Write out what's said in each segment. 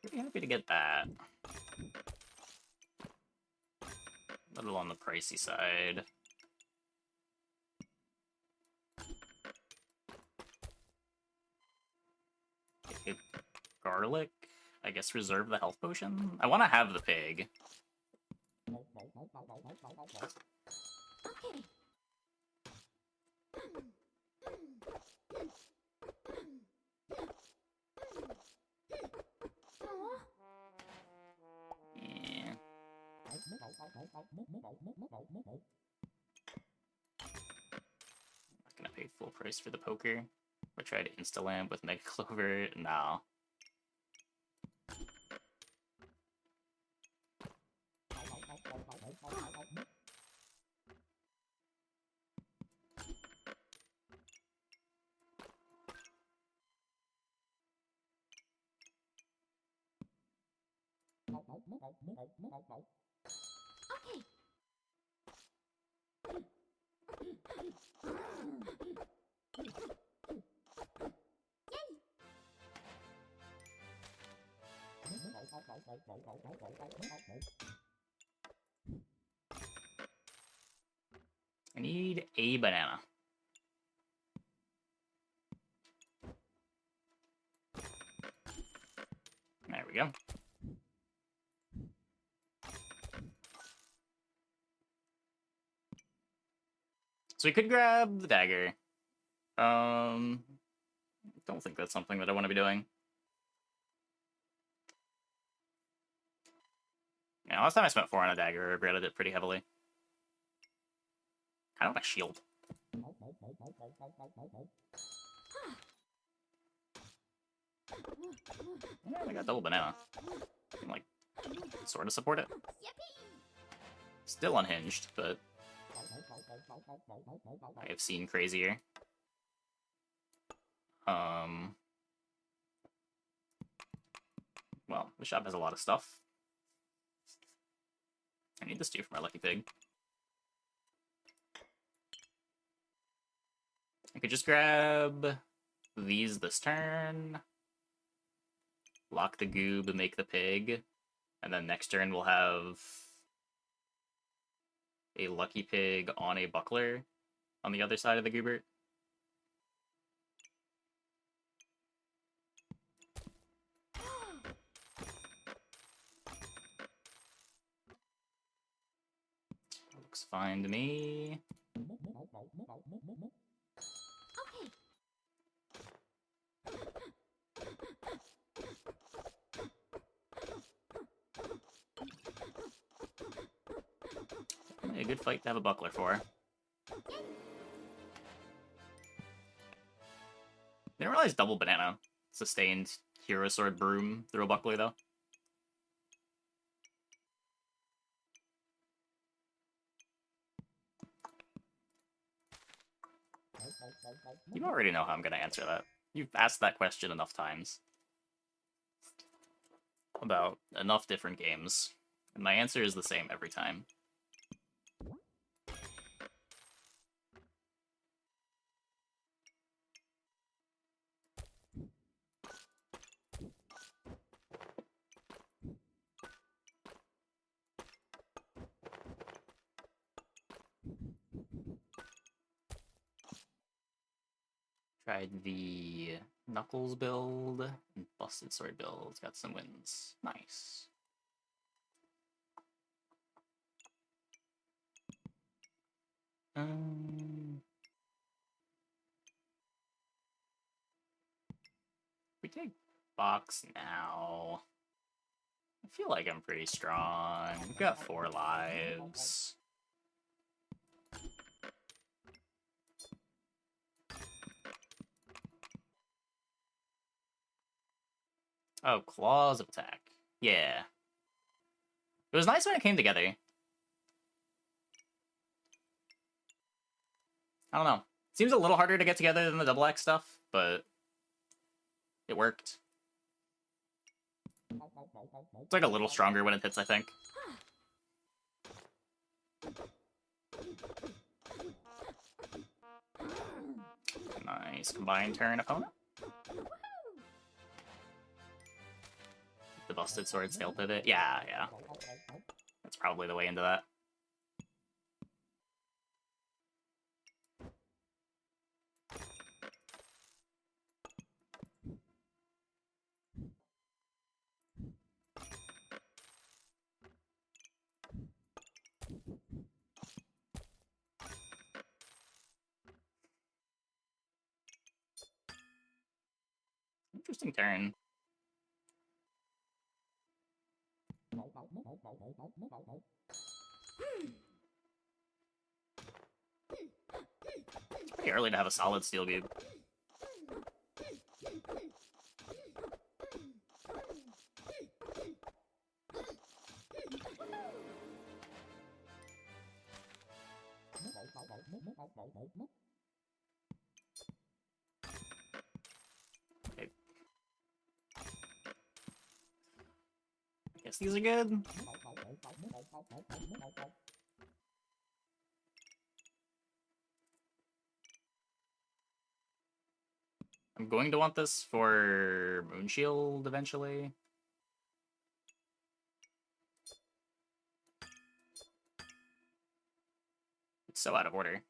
Pretty happy to get that. A little on the pricey side. Okay, garlic. I guess reserve the health potion. I want to have the pig. Okay. Yeah. Not gonna pay full price for the poker. I tried to insta-lamp with Mega Clover. No. Okay. I need a banana. There we go. So we could grab the dagger. Don't think that's something that I want to be doing. Yeah, last time I spent 4 on a dagger, I regretted it pretty heavily. I don't have a shield. Yeah, I got double banana. I'm like, sort of support it. Still unhinged, but I have seen crazier. Well, the shop has a lot of stuff. I need this too for my lucky pig. I could just grab these this turn, lock the goob, make the pig, and then next turn we'll have a lucky pig on a buckler on the other side of the goobert. Looks fine to me. A good fight to have a buckler for. Didn't realize double banana sustained Hero Sword Broom through a buckler, though. You already know how I'm going to answer that. You've asked that question enough times. About enough different games. And my answer is the same every time. Tried the Knuckles build and Busted Sword build. Got some wins. Nice. We take box now. I feel like I'm pretty strong. We've got 4 lives. Oh, Claws of Attack. Yeah. It was nice when it came together. I don't know. Seems a little harder to get together than the double X stuff, but it worked. It's like a little stronger when it hits, I think. Nice combined turn opponent. busted sword scale pivot. Yeah, yeah. That's probably the way into that. Interesting turn. It's pretty early to have a solid steel cube. Okay. Guess these are good. I'm going to want this for Moonshield eventually. It's so out of order.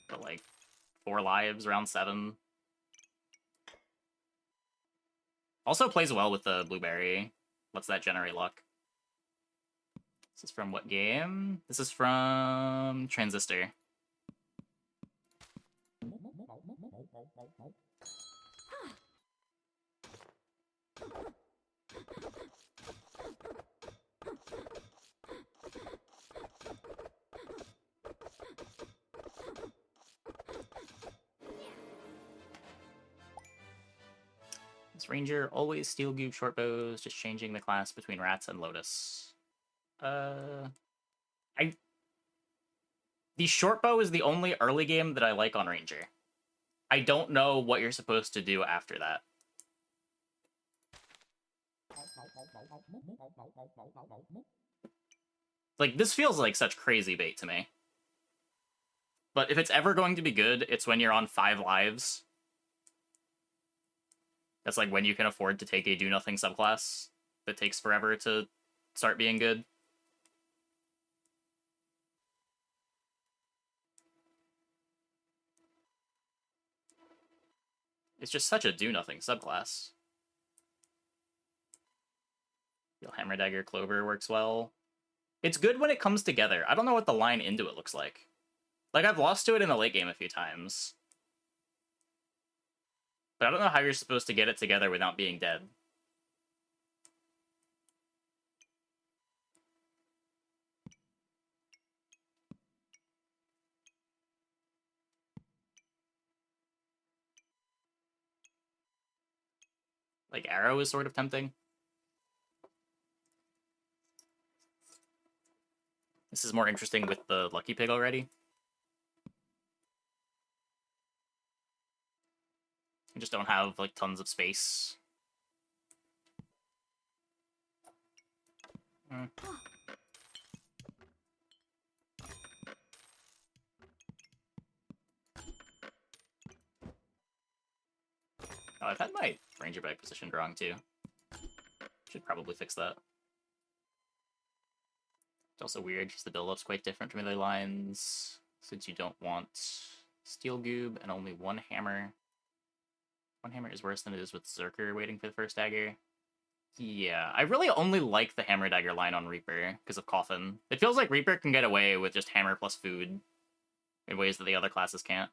But like 4 lives, round 7. Also plays well with the blueberry. Lets that generate luck. This is from what game? This is from Transistor. This ranger always steel goob short bows, just changing the class between rats and lotus. The short bow is the only early game that I like on ranger. I don't know what you're supposed to do after that. Like, this feels like such crazy bait to me. But if it's ever going to be good, it's when you're on 5 lives. That's like when you can afford to take a do-nothing subclass that takes forever to start being good. It's just such a do-nothing subclass. Hammer Dagger Clover works well. It's good when it comes together. I don't know what the line into it looks like. Like, I've lost to it in the late game a few times. But I don't know how you're supposed to get it together without being dead. Like, Arrow is sort of tempting. This is more interesting with the Lucky Pig already. I just don't have, like, tons of space. Oh, I've had my Ranger bag positioned wrong, too. Should probably fix that. It's also weird, because the build-up's quite different from other lines, since you don't want Steel Goob and only 1 hammer. 1 hammer is worse than it is with Zerker waiting for the first dagger. Yeah, I really only like the Hammer Dagger line on Reaper, because of Coffin. It feels like Reaper can get away with just hammer plus food, in ways that the other classes can't.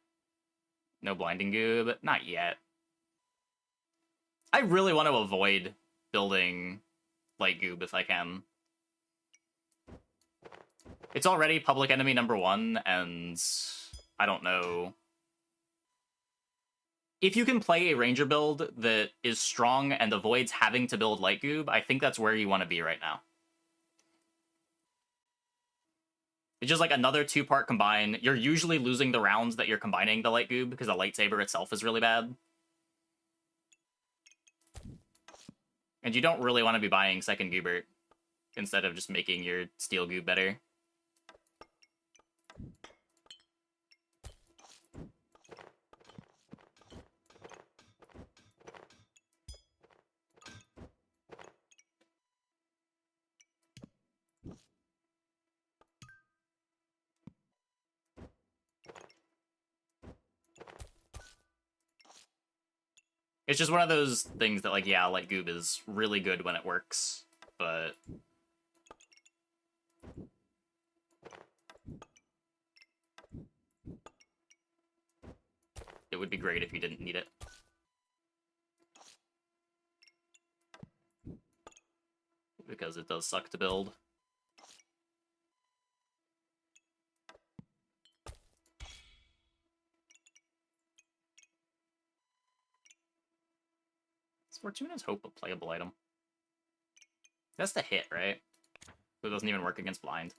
No Blinding Goob? Not yet. I really want to avoid building Light Goob if I can. It's already public enemy number 1, and I don't know. If you can play a Ranger build that is strong and avoids having to build Light Goob, I think that's where you want to be right now. It's just like another 2-part combine. You're usually losing the rounds that you're combining the Light Goob because the Lightsaber itself is really bad. And you don't really want to be buying second Goobert instead of just making your Steel Goob better. It's just one of those things that, like, yeah, Light Goob is really good when it works, but it would be great if you didn't need it. Because it does suck to build. Is Fortuna's Hope a playable item? That's the hit, right? So it doesn't even work against blind.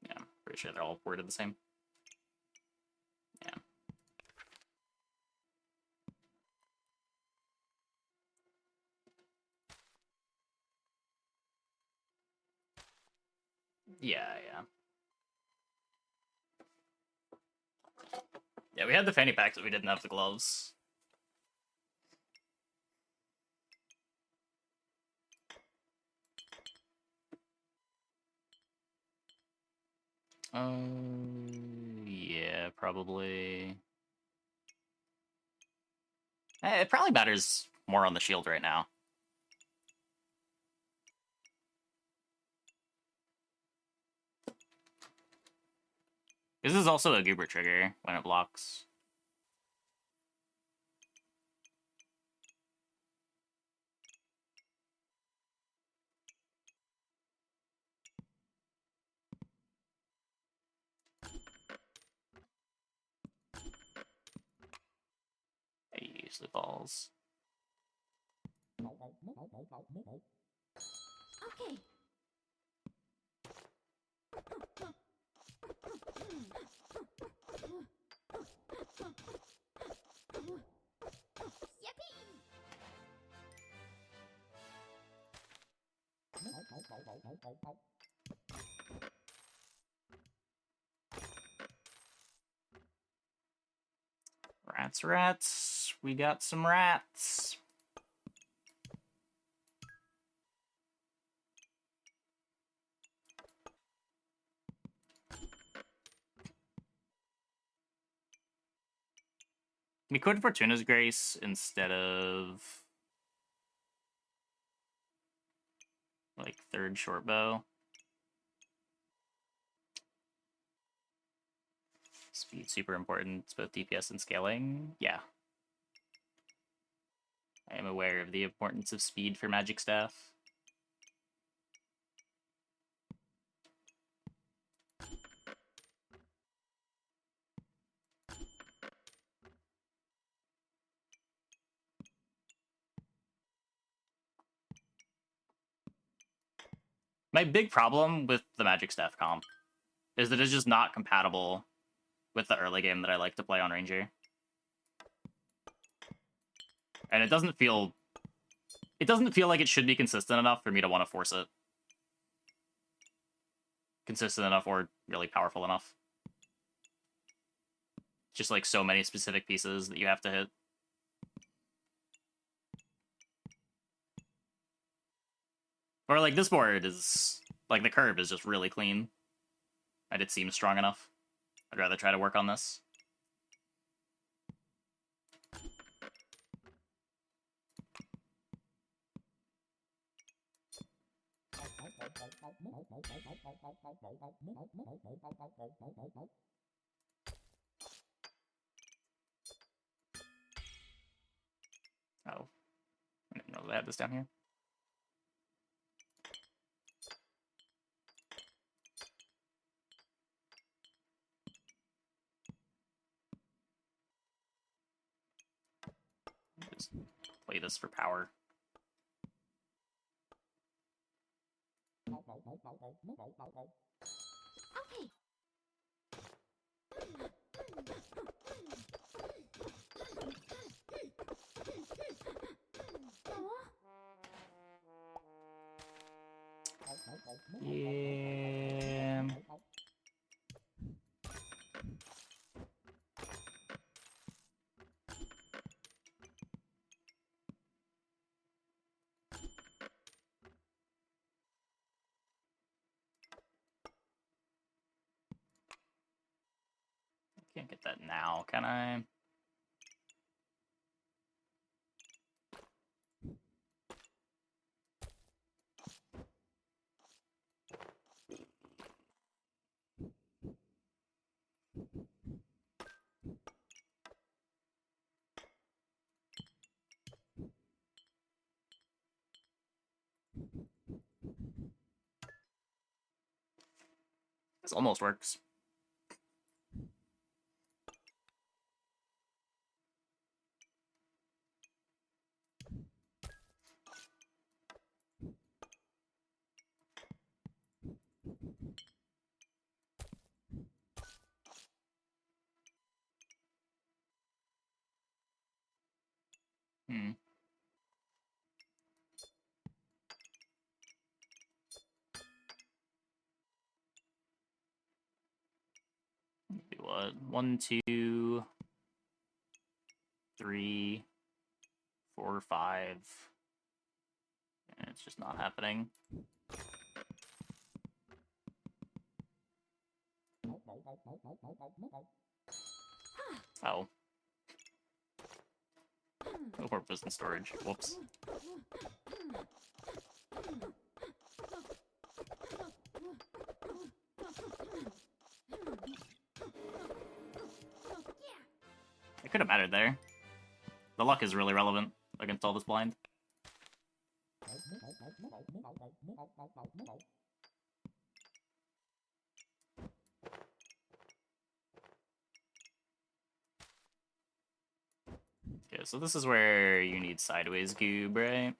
Yeah, I'm pretty sure they're all worded the same. Yeah. Yeah, yeah. Yeah, we had the fanny packs, but we didn't have the gloves. Yeah, probably. It probably matters more on the shield right now. This is also a Goober trigger when it blocks. It usually falls. Okay. Rats, rats. We got some rats. We could Fortuna's Grace instead of like third short bow. Speed super important. It's both DPS and scaling. Yeah. I am aware of the importance of speed for Magic Staff. My big problem with the Magic Staff comp is that it's just not compatible with the early game that I like to play on Ranger. And it doesn't feel like it should be consistent enough for me to want to force it. Consistent enough or really powerful enough. Just like so many specific pieces that you have to hit. Or like this board is like the curve is just really clean. And it seems strong enough. I'd rather try to work on this. Oh. I didn't know they had this down here. Just play this for power. Okay. Yeah. Can't get that now, can I? This almost works. Hmm. What? 1, 2, 3, 4, 5. And it's just not happening. Oh. Or was in storage. Whoops. It could have mattered there. The luck is really relevant against all this blind. Okay, so this is where you need sideways goob, right?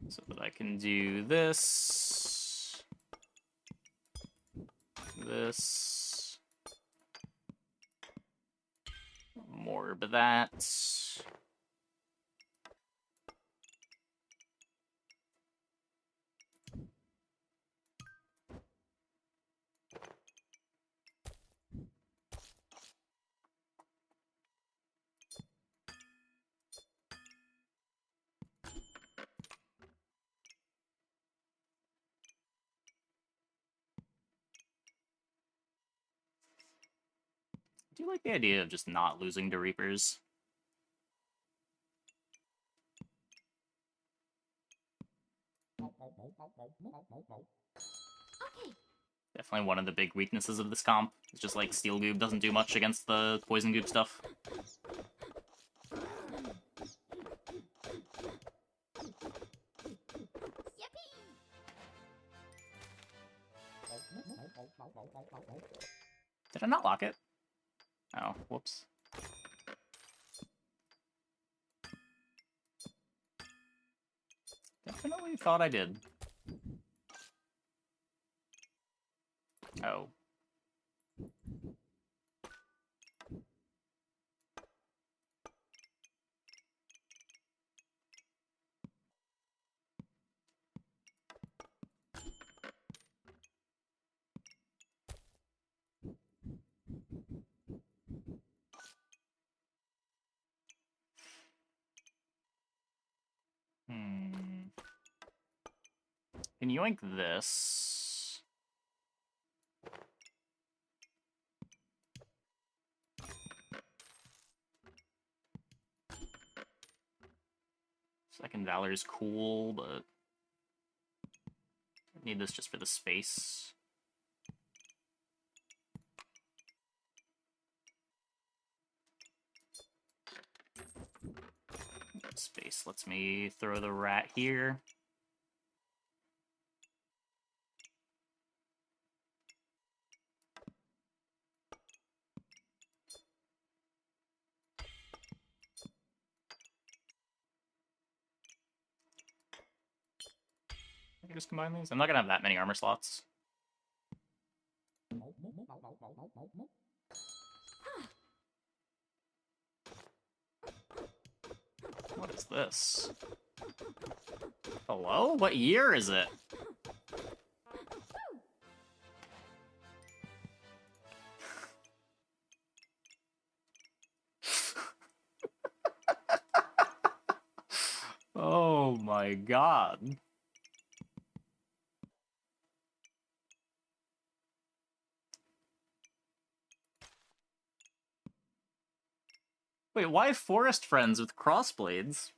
So that I can do this, this, more of that. I do like the idea of just not losing to Reapers. Definitely one of the big weaknesses of this comp. It's just like Steel Goob doesn't do much against the Poison Goob stuff. Did I not lock it? Oh, whoops. Definitely thought I did. Oh. Can yoink this? Second Valor's cool, but I need this just for the space. Space lets me throw the rat here. I can just combine these. I'm not gonna have that many armor slots. What is this? Hello? What year is it? Oh my god. Wait, why forest friends with crossblades?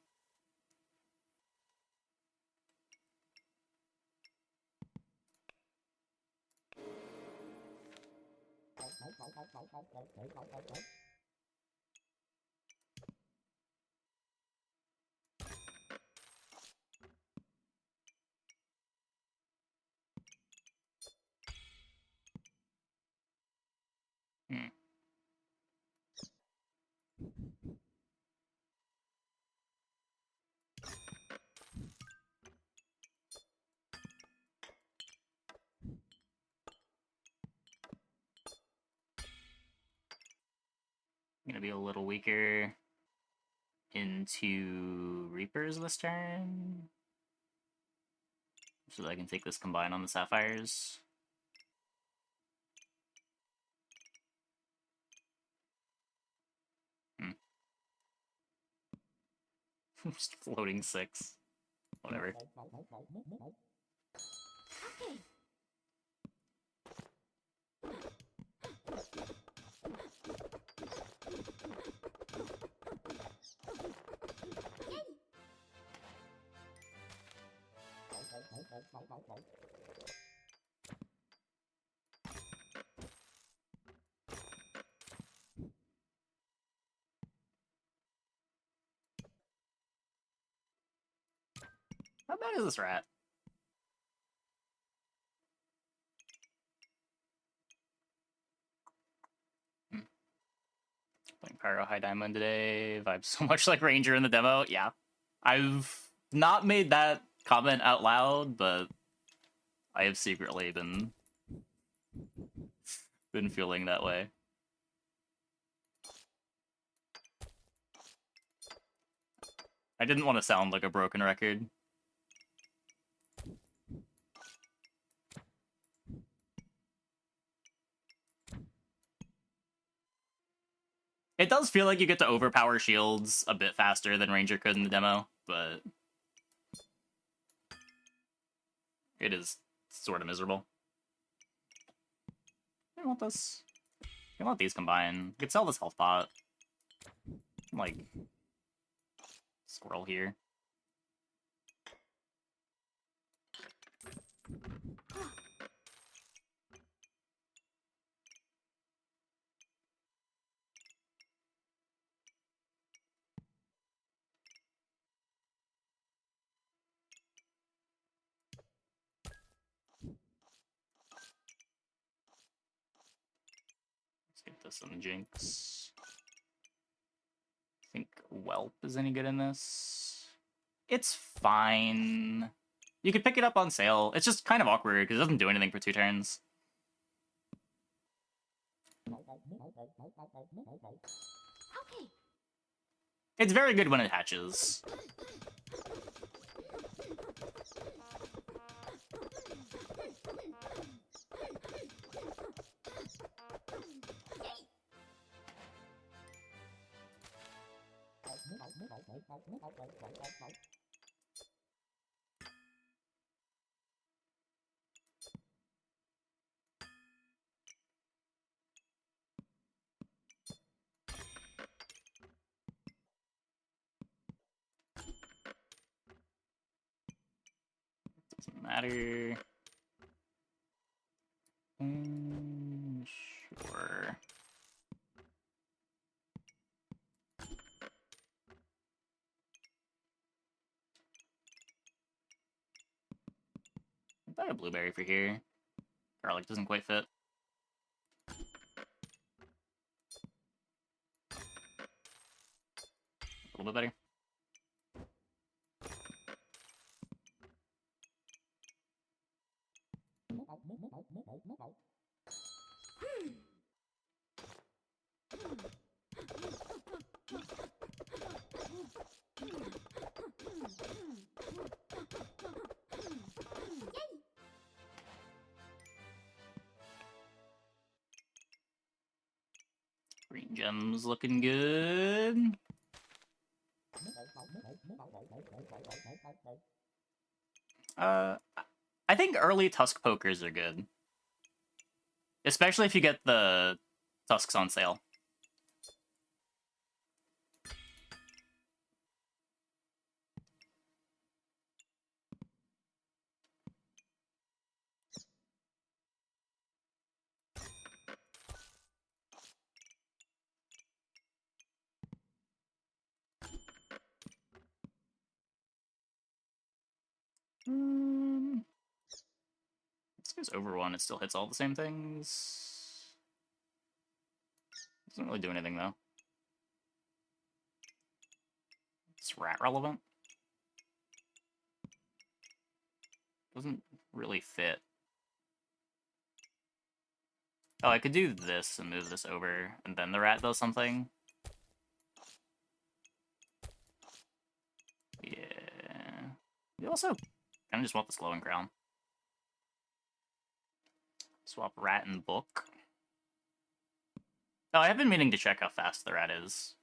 gonna be a little weaker into Reapers this turn, so that I can take this combine on the Sapphires. Just floating 6. Whatever. How bad is this rat? Playing Pyro High Diamond today. Vibes so much like Ranger in the demo. Yeah. I've not made that comment out loud, but I have secretly been feeling that way. I didn't want to sound like a broken record. It does feel like you get to overpower shields a bit faster than Ranger could in the demo, but it is sort of miserable. I want this. I want these combined. I could sell this health pot. Like, squirrel here. Let's get this on the Jinx. I think Whelp is any good in this. It's fine. You could pick it up on sale. It's just kind of awkward because it doesn't do anything for 2 turns. Okay. It's very good when it hatches. Doesn't matter. Sure. I thought a blueberry for here. Garlic doesn't quite fit. A little bit better. Green gem's looking good. I think early Tusk pokers are good. Especially if you get the Tusks on sale. This goes over 1, it still hits all the same things. Doesn't really do anything, though. It's rat relevant. Doesn't really fit. Oh, I could do this and move this over, and then the rat does something. We also kind of just want this glowing crown. Swap rat and book. Oh, I have been meaning to check how fast the rat is.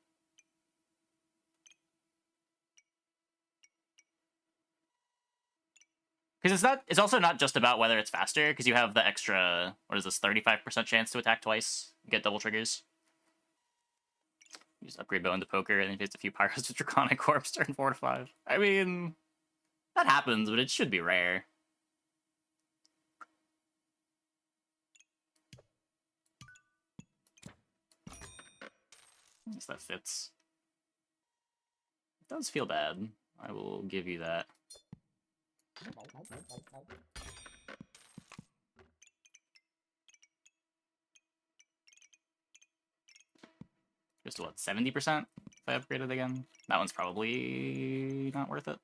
Because it's also not just about whether it's faster, because you have the extra, what is this, 35% chance to attack twice, get double triggers. You just upgrade bow into poker, and then you face a few pyros with Draconic Corpse, turn 4 to 5. I mean, that happens, but it should be rare. I guess that fits. It does feel bad. I will give you that. Just what, 70% if I upgrade it again? That one's probably not worth it.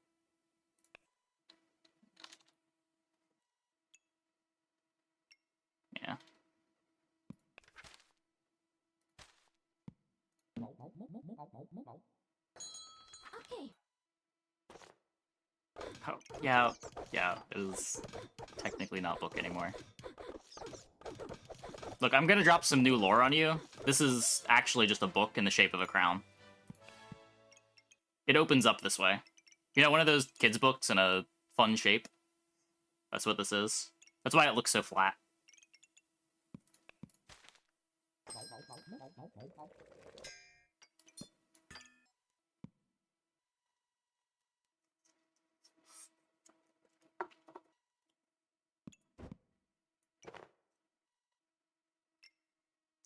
Yeah. Okay. Oh, yeah, it is technically not book anymore. Look, I'm gonna drop some new lore on you. This is actually just a book in the shape of a crown. It opens up this way. You know, one of those kids' books in a fun shape? That's what this is. That's why it looks so flat.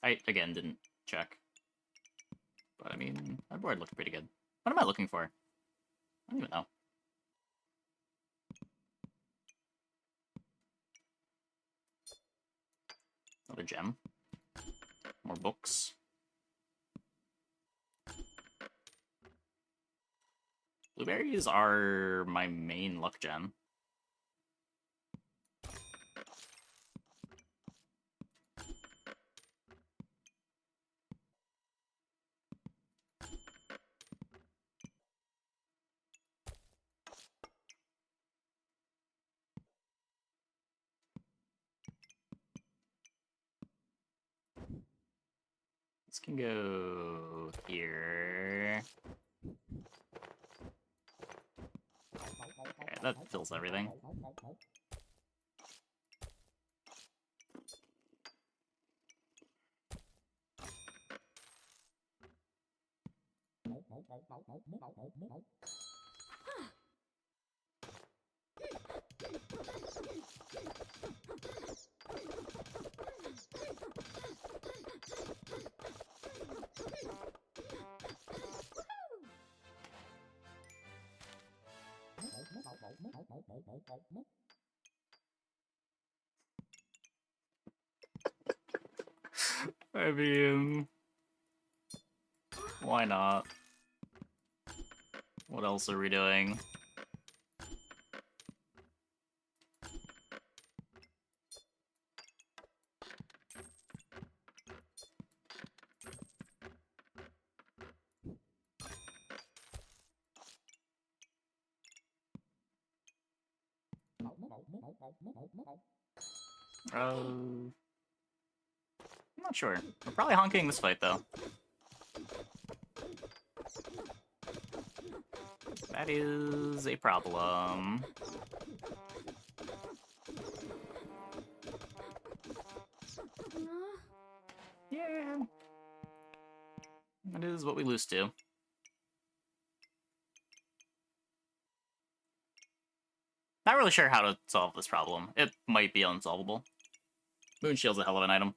I, again, didn't check. But, I mean, our board looked pretty good. What am I looking for? I don't even know. Another gem. More books. Blueberries are my main luck gem. This can go here. Okay, that fills everything. I mean, why not? What else are we doing? I'm not sure. We're probably honking this fight, though. That is a problem. Yeah. That is what we lose to. Not really sure how to solve this problem. It might be unsolvable. Moonshield's a hell of an item.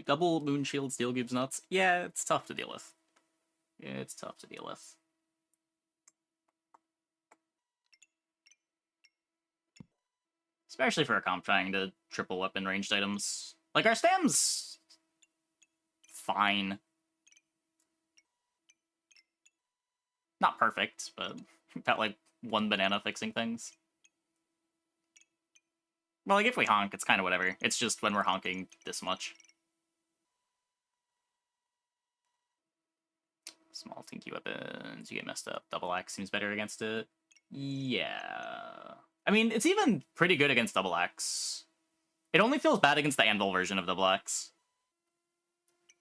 Double Moonshield Steel Gibbs nuts. Yeah, it's tough to deal with. It's tough to deal with. Especially for a comp trying to triple weapon ranged items. Like, our stam's fine. not perfect, but got like one banana fixing things. Well, like if we honk, it's kind of whatever. It's just when we're honking this much. Small tinky weapons, you get messed up. Double axe seems better against it. Yeah. I mean, it's even pretty good against double axe. It only feels bad against the anvil version of double axe.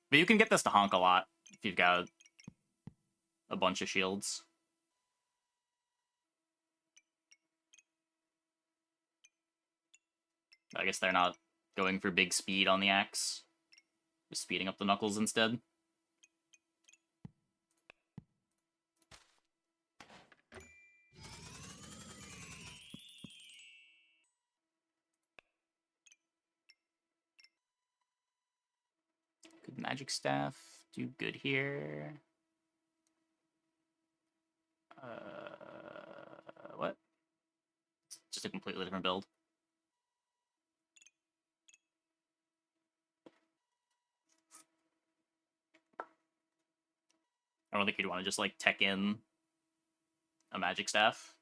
But you can get this to honk a lot if you've got a bunch of shields. I guess they're not going for big speed on the axe. Just speeding up the knuckles instead. Good magic staff. Do good here. What? It's just a completely different build. I don't think you'd want to just like tech in a magic staff.